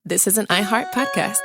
This is an iHeart podcast.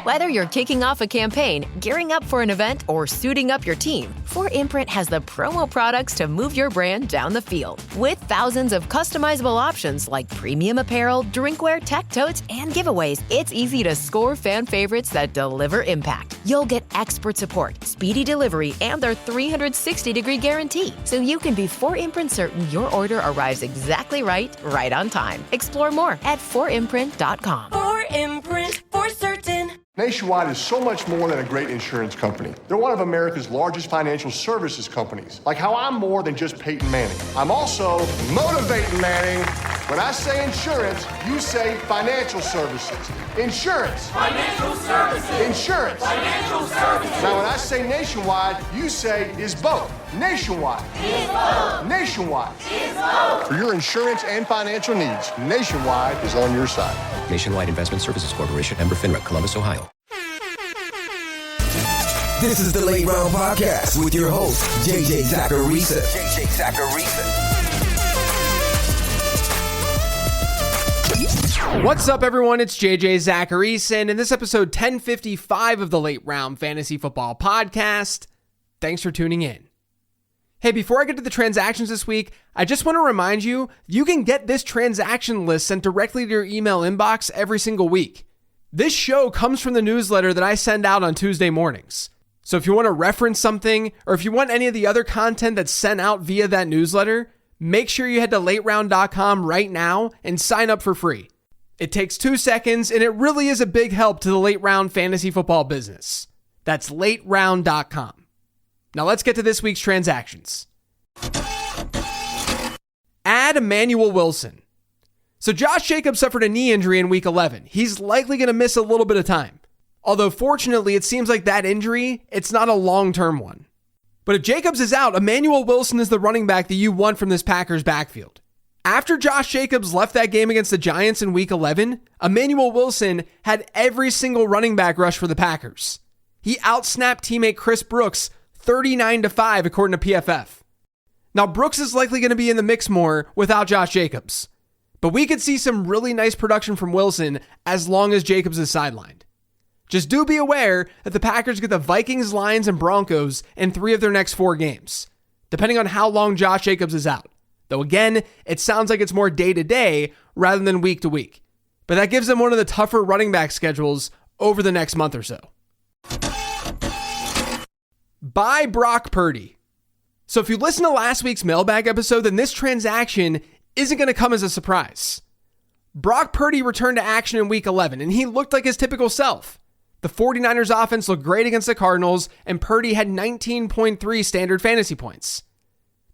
Whether you're kicking off a campaign, gearing up for an event, or suiting up your team, 4imprint has the promo products to move your brand down the field. With thousands of customizable options like premium apparel, drinkware, tech totes, and giveaways, it's easy to score fan favorites that deliver impact. You'll get expert support, speedy delivery, and their 360-degree guarantee, so you can be 4imprint certain your order arrives exactly right on time. Explore more at 4imprint.com. 4imprint, for certain. Nationwide is so much more than a great insurance company. They're one of America's largest financial services companies. Like how I'm more than just Peyton Manning. I'm also motivating Manning. When I say insurance, you say financial services. Insurance. Financial services. Insurance. Financial services. Now when I say nationwide, you say is both. Nationwide. Is both. Nationwide. Is both. For your insurance and financial needs, Nationwide is on your side. Nationwide Investment Services Corporation, member FINRA, Columbus, Ohio. This is the Late Round Podcast with your host, JJ Zacharisa. What's up, everyone? It's JJ Zacharisa, and in this episode 1055 of the Late Round Fantasy Football Podcast, thanks for tuning in. Hey, before I get to the transactions this week, I just want to remind you, you can get this transaction list sent directly to your email inbox every single week. This show comes from the newsletter that I send out on Tuesday mornings. So if you want to reference something, or if you want any of the other content that's sent out via that newsletter, make sure you head to lateround.com right now and sign up for free. It takes 2 seconds, and it really is a big help to the Late Round fantasy football business. That's lateround.com. Now let's get to this week's transactions. Add Emmanuel Wilson. So Josh Jacobs suffered a knee injury in week 11. He's likely going to miss a little bit of time. Although fortunately, it seems like that injury, it's not a long-term one. But if Jacobs is out, Emmanuel Wilson is the running back that you want from this Packers backfield. After Josh Jacobs left that game against the Giants in week 11, Emmanuel Wilson had every single running back rush for the Packers. He outsnapped teammate Chris Brooks 39-5 according to PFF. Now Brooks is likely going to be in the mix more without Josh Jacobs, but we could see some really nice production from Wilson as long as Jacobs is sidelined. Just do be aware that the Packers get the Vikings, Lions, and Broncos in 3 of their next 4 games, depending on how long Josh Jacobs is out. Though again, it sounds like it's more day-to-day rather than week-to-week. But that gives them one of the tougher running back schedules over the next month or so. Buy Brock Purdy. So if you listen to last week's mailbag episode, then this transaction isn't going to come as a surprise. Brock Purdy returned to action in week 11, and he looked like his typical self. The 49ers offense looked great against the Cardinals, and Purdy had 19.3 standard fantasy points.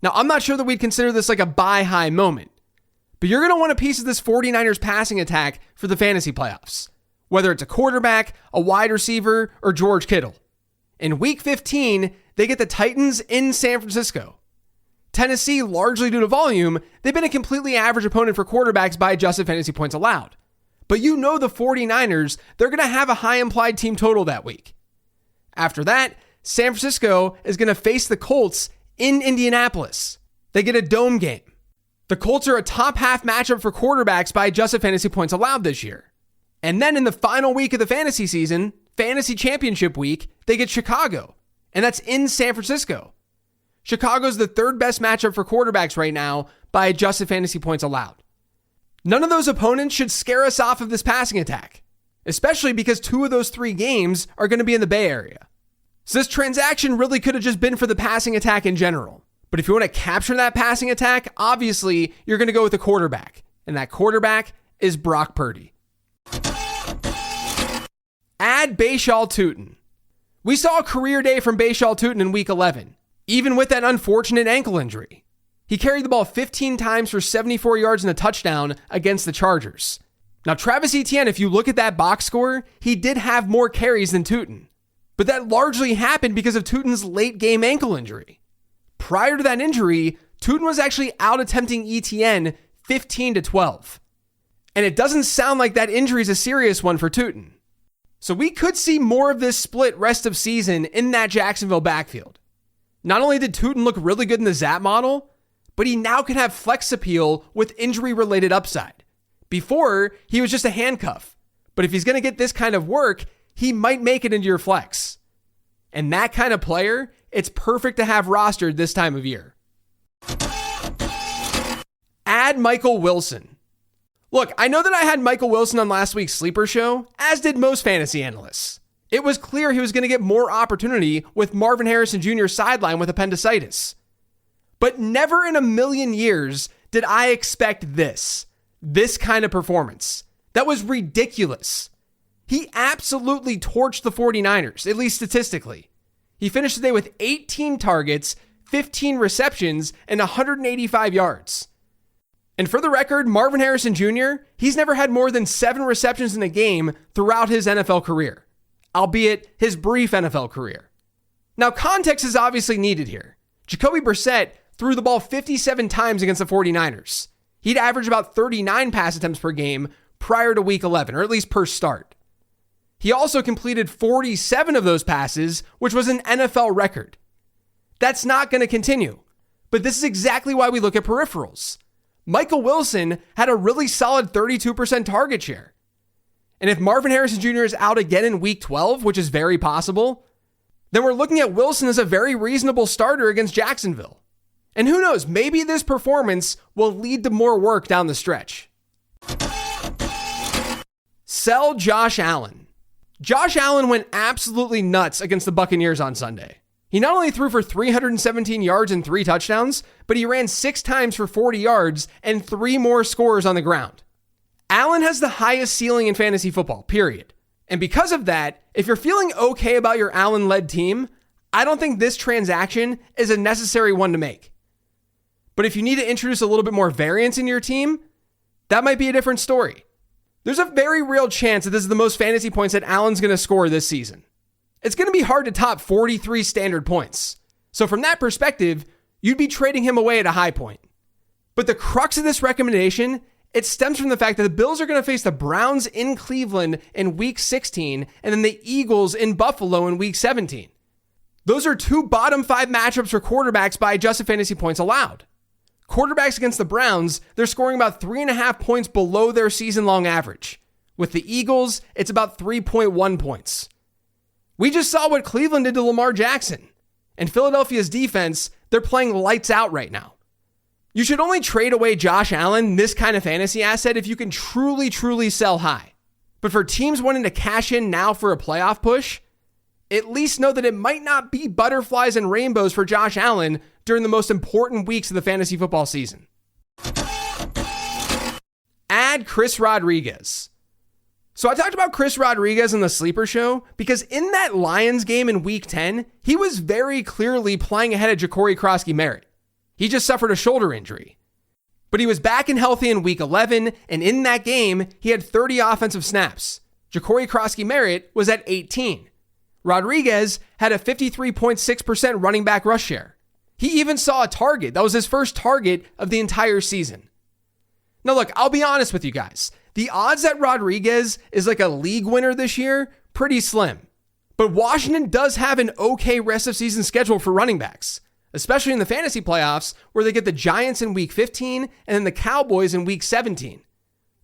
Now, I'm not sure that we'd consider this like a buy high moment, but you're going to want a piece of this 49ers passing attack for the fantasy playoffs, whether it's a quarterback, a wide receiver, or George Kittle. In week 15, they get the Titans in San Francisco. Tennessee, largely due to volume, they've been a completely average opponent for quarterbacks by adjusted fantasy points allowed. But you know the 49ers, they're going to have a high implied team total that week. After that, San Francisco is going to face the Colts in Indianapolis. They get a dome game. The Colts are a top half matchup for quarterbacks by adjusted fantasy points allowed this year. And then in the final week of the fantasy season, fantasy championship week, they get Chicago. And that's in San Francisco. Chicago's the 3rd best matchup for quarterbacks right now by adjusted fantasy points allowed. None of those opponents should scare us off of this passing attack, especially because 2 of those 3 games are going to be in the Bay Area. So this transaction really could have just been for the passing attack in general. But if you want to capture that passing attack, obviously you're going to go with a quarterback. And that quarterback is Brock Purdy. Add Bashaw Tutin. We saw a career day from Bashaw Tutin in week 11, even with that unfortunate ankle injury. He carried the ball 15 times for 74 yards and a touchdown against the Chargers. Now, Travis Etienne, if you look at that box score, he did have more carries than Tutin. But that largely happened because of Tutin's late game ankle injury. Prior to that injury, Tutin was actually out attempting Etienne 15-12. And it doesn't sound like that injury is a serious one for Tutin. So we could see more of this split rest of season in that Jacksonville backfield. Not only did Tutin look really good in the Zap model, but he now can have flex appeal with injury-related upside. Before, he was just a handcuff. But if he's going to get this kind of work, he might make it into your flex. And that kind of player, it's perfect to have rostered this time of year. Add Michael Wilson. Look, I know that I had Michael Wilson on last week's Sleeper Show, as did most fantasy analysts. It was clear he was going to get more opportunity with Marvin Harrison Jr. sidelined with appendicitis. But never in a million years did I expect this kind of performance. That was ridiculous. He absolutely torched the 49ers, at least statistically. He finished the day with 18 targets, 15 receptions, and 185 yards. And for the record, Marvin Harrison Jr., he's never had more than 7 receptions in a game throughout his NFL career, albeit his brief NFL career. Now, context is obviously needed here. Jacoby Brissett threw the ball 57 times against the 49ers. He'd average about 39 pass attempts per game prior to week 11, or at least per start. He also completed 47 of those passes, which was an NFL record. That's not going to continue, but this is exactly why we look at peripherals. Michael Wilson had a really solid 32% target share. And if Marvin Harrison Jr. is out again in week 12, which is very possible, then we're looking at Wilson as a very reasonable starter against Jacksonville. And who knows, maybe this performance will lead to more work down the stretch. Sell Josh Allen. Josh Allen went absolutely nuts against the Buccaneers on Sunday. He not only threw for 317 yards and 3 touchdowns, but he ran 6 times for 40 yards and 3 more scores on the ground. Allen has the highest ceiling in fantasy football, period. And because of that, if you're feeling okay about your Allen-led team, I don't think this transaction is a necessary one to make. But if you need to introduce a little bit more variance in your team, that might be a different story. There's a very real chance that this is the most fantasy points that Allen's going to score this season. It's going to be hard to top 43 standard points. So from that perspective, you'd be trading him away at a high point. But the crux of this recommendation, it stems from the fact that the Bills are going to face the Browns in Cleveland in week 16 and then the Eagles in Buffalo in week 17. Those are 2 bottom 5 matchups for quarterbacks by adjusted fantasy points allowed. Quarterbacks against the Browns, they're scoring about 3.5 points below their season-long average. With the Eagles, it's about 3.1 points. We just saw what Cleveland did to Lamar Jackson. And Philadelphia's defense, they're playing lights out right now. You should only trade away Josh Allen, this kind of fantasy asset, if you can truly sell high. But for teams wanting to cash in now for a playoff push, at least know that it might not be butterflies and rainbows for Josh Allen during the most important weeks of the fantasy football season. Add Chris Rodriguez. So I talked about Chris Rodriguez in the Sleeper Show because in that Lions game in week 10, he was very clearly playing ahead of Ja'Cory Krosky-Merritt. He just suffered a shoulder injury. But he was back and healthy in week 11, and in that game, he had 30 offensive snaps. Ja'Cory Krosky-Merritt was at 18. Rodriguez had a 53.6% running back rush share. He even saw a target. That was his first target of the entire season. Now look, I'll be honest with you guys. The odds that Rodriguez is like a league winner this year, pretty slim. But Washington does have an okay rest of season schedule for running backs, especially in the fantasy playoffs where they get the Giants in week 15 and then the Cowboys in week 17.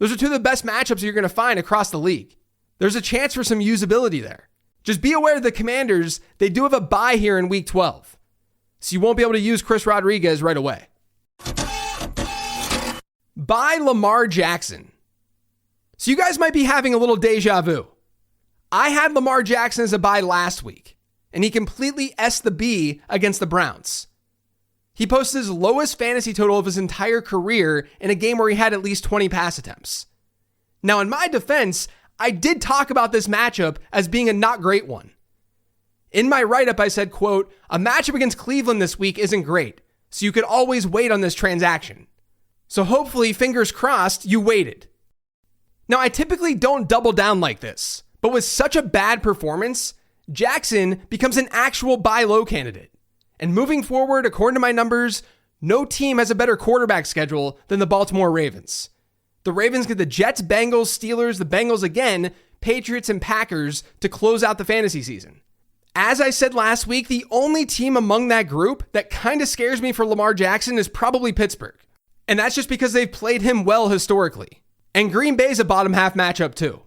Those are 2 of the best matchups you're going to find across the league. There's a chance for some usability there. Just be aware of the Commanders, they do have a bye here in week 12. So you won't be able to use Chris Rodriguez right away. Buy Lamar Jackson. So you guys might be having a little deja vu. I had Lamar Jackson as a buy last week, and he completely S the B against the Browns. He posted his lowest fantasy total of his entire career in a game where he had at least 20 pass attempts. Now, in my defense, I did talk about this matchup as being a not great one. In my write-up, I said, quote, a matchup against Cleveland this week isn't great, so you could always wait on this transaction. So hopefully, fingers crossed, you waited. Now, I typically don't double down like this, but with such a bad performance, Jackson becomes an actual buy low candidate. And moving forward, according to my numbers, no team has a better quarterback schedule than the Baltimore Ravens. The Ravens get the Jets, Bengals, Steelers, the Bengals again, Patriots, and Packers to close out the fantasy season. As I said last week, the only team among that group that kind of scares me for Lamar Jackson is probably Pittsburgh. And that's just because they've played him well historically. And Green Bay's a bottom half matchup too.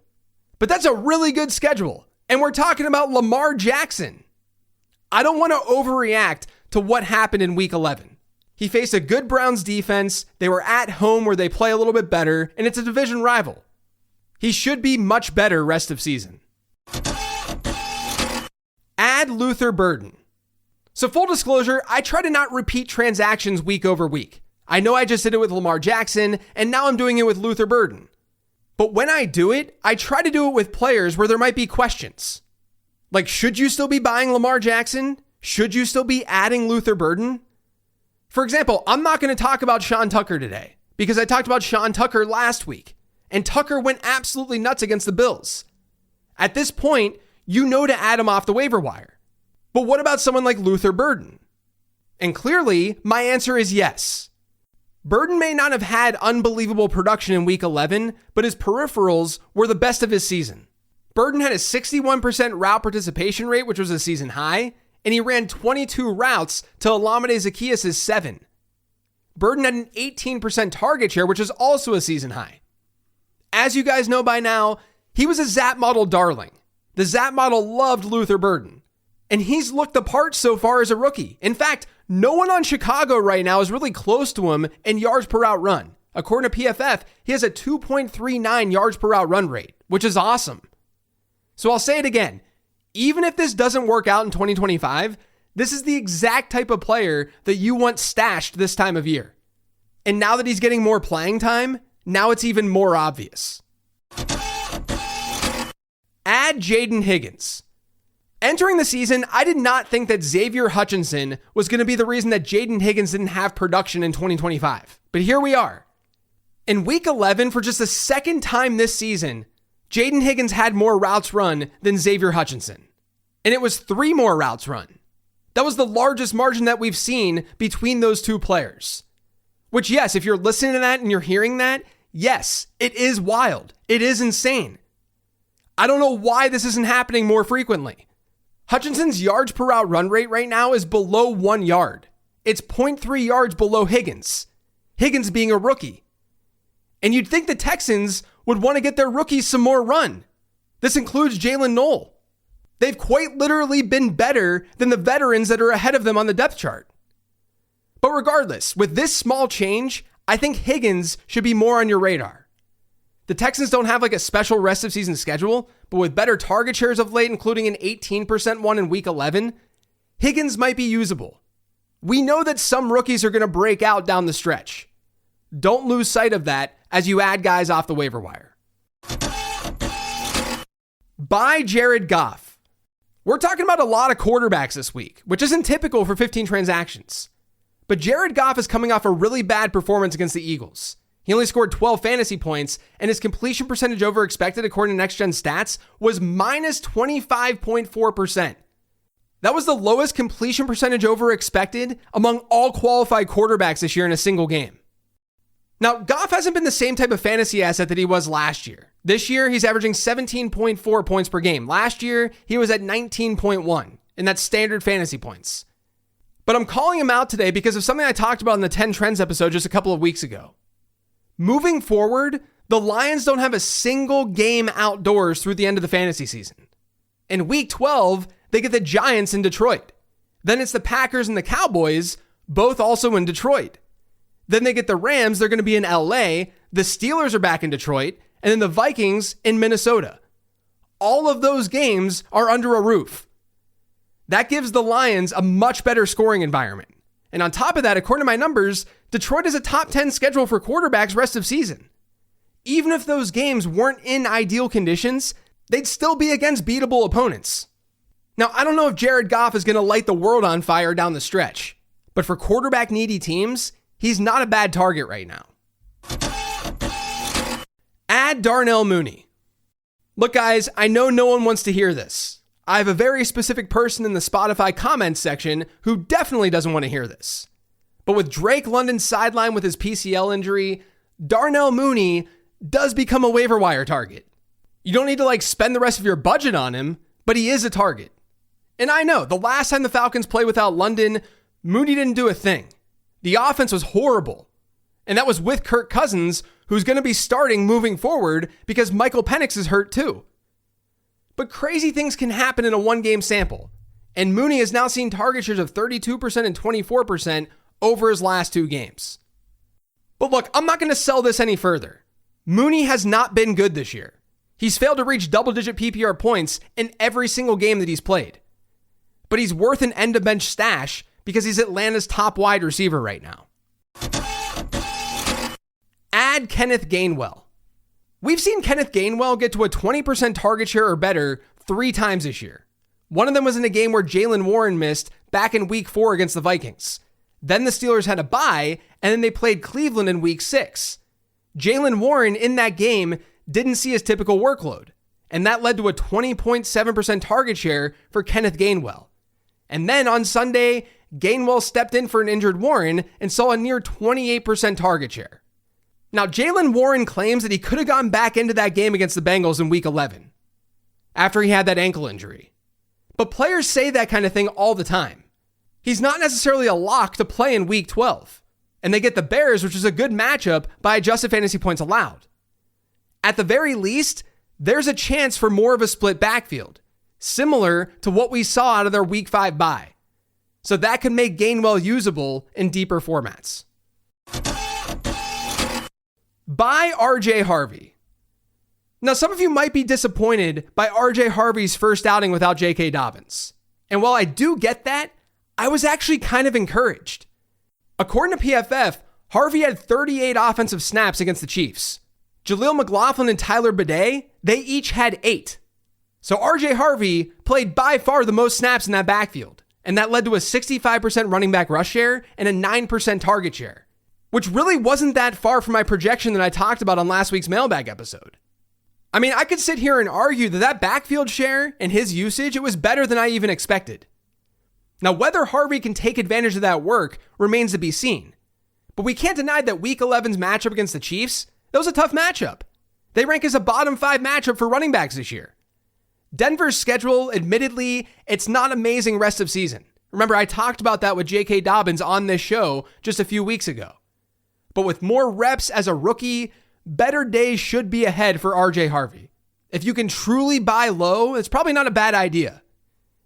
But that's a really good schedule. And we're talking about Lamar Jackson. I don't want to overreact to what happened in week 11. He faced a good Browns defense. They were at home where they play a little bit better, and it's a division rival. He should be much better rest of season. Add Luther Burden. So full disclosure, I try to not repeat transactions week over week. I know I just did it with Lamar Jackson, and now I'm doing it with Luther Burden. But when I do it, I try to do it with players where there might be questions. Like, should you still be buying Lamar Jackson? Should you still be adding Luther Burden? For example, I'm not going to talk about Sean Tucker today because I talked about Sean Tucker last week, and Tucker went absolutely nuts against the Bills. At this point, you know to add him off the waiver wire. But what about someone like Luther Burden? And clearly, my answer is yes. Burden may not have had unbelievable production in week 11, but his peripherals were the best of his season. Burden had a 61% route participation rate, which was a season high, and he ran 22 routes to Olamide Zaccheaus' 7. Burden had an 18% target share, which is also a season high. As you guys know by now, he was a Zap model darling. The Zap model loved Luther Burden, and he's looked the part so far as a rookie. In fact, no one on Chicago right now is really close to him in yards per route run. According to PFF, he has a 2.39 yards per route run rate, which is awesome. So I'll say it again. Even if this doesn't work out in 2025, this is the exact type of player that you want stashed this time of year. And now that he's getting more playing time, now it's even more obvious. Add Jaden Higgins. Entering the season, I did not think that Xavier Hutchinson was going to be the reason that Jaden Higgins didn't have production in 2025. But here we are. In week 11, for just the second time this season, Jaden Higgins had more routes run than Xavier Hutchinson. And it was 3 more routes run. That was the largest margin that we've seen between those two players. Which, yes, if you're listening to that and you're hearing that, yes, it is wild. It is insane. I don't know why this isn't happening more frequently. Hutchinson's yards per route run rate right now is below 1 yard. It's 0.3 yards below Higgins. Higgins being a rookie. And you'd think the Texans would want to get their rookies some more run. This includes Jalen Knoll. They've quite literally been better than the veterans that are ahead of them on the depth chart. But regardless, with this small change, I think Higgins should be more on your radar. The Texans don't have like a special rest of season schedule, but with better target shares of late, including an 18% one in week 11, Higgins might be usable. We know that some rookies are going to break out down the stretch. Don't lose sight of that as you add guys off the waiver wire. Buy Jared Goff. We're talking about a lot of quarterbacks this week, which isn't typical for 15 transactions. But Jared Goff is coming off a really bad performance against the Eagles. He only scored 12 fantasy points, and his completion percentage over expected, according to Next Gen Stats, was minus 25.4%. That was the lowest completion percentage over expected among all qualified quarterbacks this year in a single game. Now, Goff hasn't been the same type of fantasy asset that he was last year. This year, he's averaging 17.4 points per game. Last year, he was at 19.1, and that's standard fantasy points. But I'm calling him out today because of something I talked about in the 10 Trends episode just a couple of weeks ago. Moving forward, the Lions don't have a single game outdoors through the end of the fantasy season. In week 12, they get the Giants in Detroit. Then it's the Packers and the Cowboys, both also in Detroit. Then they get the Rams, they're going to be in LA. The Steelers are back in Detroit. And then the Vikings in Minnesota. All of those games are under a roof. That gives the Lions a much better scoring environment. And on top of that, according to my numbers, Detroit is a top 10 schedule for quarterbacks rest of season. Even if those games weren't in ideal conditions, they'd still be against beatable opponents. Now, I don't know if Jared Goff is going to light the world on fire down the stretch, but for quarterback needy teams, he's not a bad target right now. Add Darnell Mooney. Look, guys, I know no one wants to hear this. I have a very specific person in the Spotify comments section who definitely doesn't want to hear this. But with Drake London sidelined with his PCL injury, Darnell Mooney does become a waiver wire target. You don't need to spend the rest of your budget on him, but he is a target. And I know, the last time the Falcons played without London, Mooney didn't do a thing. The offense was horrible. And that was with Kirk Cousins, who's going to be starting moving forward because Michael Penix is hurt too. But crazy things can happen in a one-game sample, and Mooney has now seen target shares of 32% and 24% over his last 2 games. But look, I'm not going to sell this any further. Mooney has not been good this year. He's failed to reach double-digit PPR points in every single game that he's played. But he's worth an end-of-bench stash because he's Atlanta's top wide receiver right now. Add Kenneth Gainwell. We've seen Kenneth Gainwell get to a 20% target share or better 3 times this year. One of them was in a game where Jaylen Warren missed back in week 4 against the Vikings. Then the Steelers had a bye, and then they played Cleveland in week 6. Jaylen Warren in that game didn't see his typical workload, and that led to a 20.7% target share for Kenneth Gainwell. And then on Sunday, Gainwell stepped in for an injured Warren and saw a near 28% target share. Now, Jaylen Warren claims that he could have gone back into that game against the Bengals in week 11 after he had that ankle injury. But players say that kind of thing all the time. He's not necessarily a lock to play in week 12, and they get the Bears, which is a good matchup by adjusted fantasy points allowed. At the very least, there's a chance for more of a split backfield, similar to what we saw out of their week 5 bye. So that could make Gainwell usable in deeper formats. Buy RJ Harvey. Now, some of you might be disappointed by RJ Harvey's first outing without J.K. Dobbins. And while I do get that, I was actually kind of encouraged. According to PFF, Harvey had 38 offensive snaps against the Chiefs. Jaleel McLaughlin and Tyler Bidet, they each had 8. So RJ Harvey played by far the most snaps in that backfield, and that led to a 65% running back rush share and a 9% target share, which really wasn't that far from my projection that I talked about on last week's mailbag episode. I mean, I could sit here and argue that backfield share and his usage, it was better than I even expected. Now, whether Harvey can take advantage of that work remains to be seen. But we can't deny that Week 11's matchup against the Chiefs, that was a tough matchup. They rank as a bottom 5 matchup for running backs this year. Denver's schedule, admittedly, it's not amazing rest of season. Remember, I talked about that with J.K. Dobbins on this show just a few weeks ago. But with more reps as a rookie, better days should be ahead for RJ Harvey. If you can truly buy low, it's probably not a bad idea,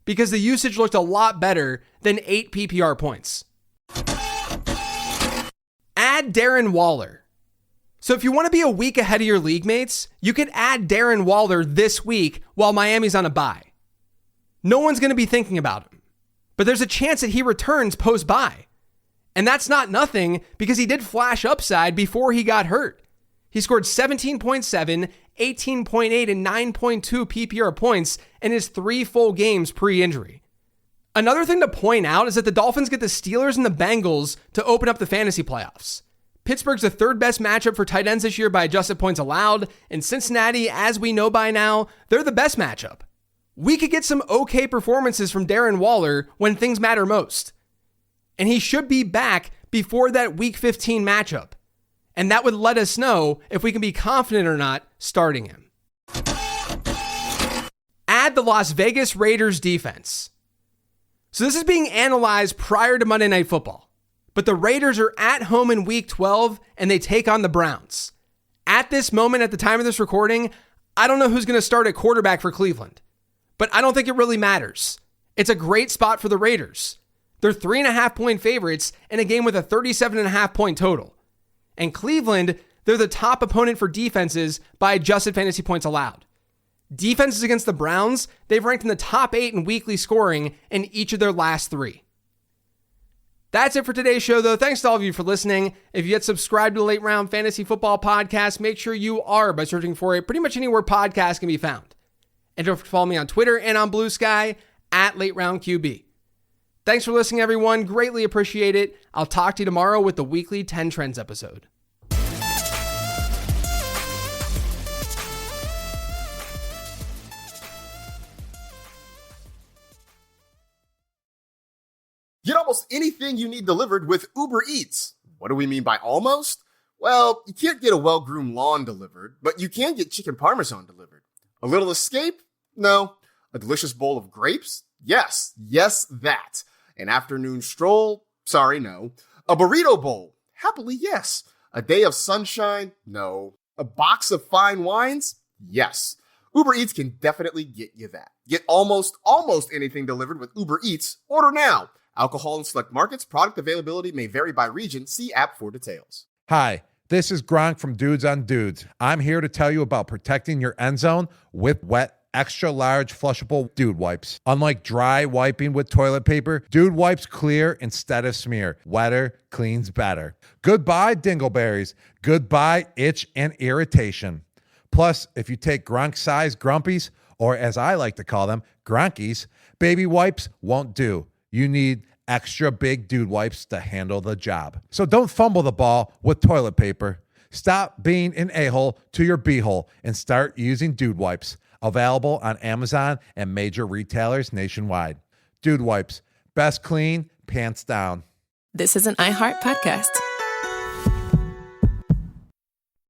because the usage looked a lot better than 8 PPR points. Add Darren Waller. So if you want to be a week ahead of your league mates, you could add Darren Waller this week while Miami's on a bye. No one's going to be thinking about him, but there's a chance that he returns post-bye. And that's not nothing, because he did flash upside before he got hurt. He scored 17.7, 18.8, and 9.2 PPR points in his 3 full games pre-injury. Another thing to point out is that the Dolphins get the Steelers and the Bengals to open up the fantasy playoffs. Pittsburgh's the 3rd best matchup for tight ends this year by adjusted points allowed, and Cincinnati, as we know by now, they're the best matchup. We could get some okay performances from Darren Waller when things matter most. And he should be back before that Week 15 matchup. And that would let us know if we can be confident or not starting him. Add the Las Vegas Raiders defense. So this is being analyzed prior to Monday Night Football. But the Raiders are at home in Week 12, and they take on the Browns. At this moment, at the time of this recording, I don't know who's going to start at quarterback for Cleveland. But I don't think it really matters. It's a great spot for the Raiders. They're 3.5-point favorites in a game with a 37.5-point total. And Cleveland, they're the top opponent for defenses by adjusted fantasy points allowed. Defenses against the Browns, they've ranked in the top 8 in weekly scoring in each of their last 3. That's it for today's show, though. Thanks to all of you for listening. If you yet subscribed to the Late Round Fantasy Football Podcast, make sure you are by searching for it pretty much anywhere podcasts can be found. And don't forget to follow me on Twitter and on Blue Sky at Late Round QB. Thanks for listening, everyone. Greatly appreciate it. I'll talk to you tomorrow with the weekly 10 Trends episode. Get almost anything you need delivered with Uber Eats. What do we mean by almost? Well, you can't get a well-groomed lawn delivered, but you can get chicken parmesan delivered. A little escape? No. A delicious bowl of grapes? Yes, that. An afternoon stroll? Sorry, no. A burrito bowl? Happily, yes. A day of sunshine? No. A box of fine wines? Yes. Uber Eats can definitely get you that. Get almost anything delivered with Uber Eats. Order now. Alcohol in select markets. Product availability may vary by region. See app for details. Hi, this is Gronk from Dudes on Dudes. I'm here to tell you about protecting your end zone with wet, extra large flushable Dude Wipes. Unlike dry wiping with toilet paper, Dude Wipes clear instead of smear. Wetter cleans better. Goodbye dingleberries. Goodbye itch and irritation. Plus, if you take Gronk-sized grumpies, or as I like to call them, Gronkies, baby wipes won't do. You need extra big Dude Wipes to handle the job. So don't fumble the ball with toilet paper. Stop being an a-hole to your b-hole and start using Dude Wipes. Available on Amazon and major retailers nationwide. Dude Wipes. Best clean, pants down. This is an iHeart podcast.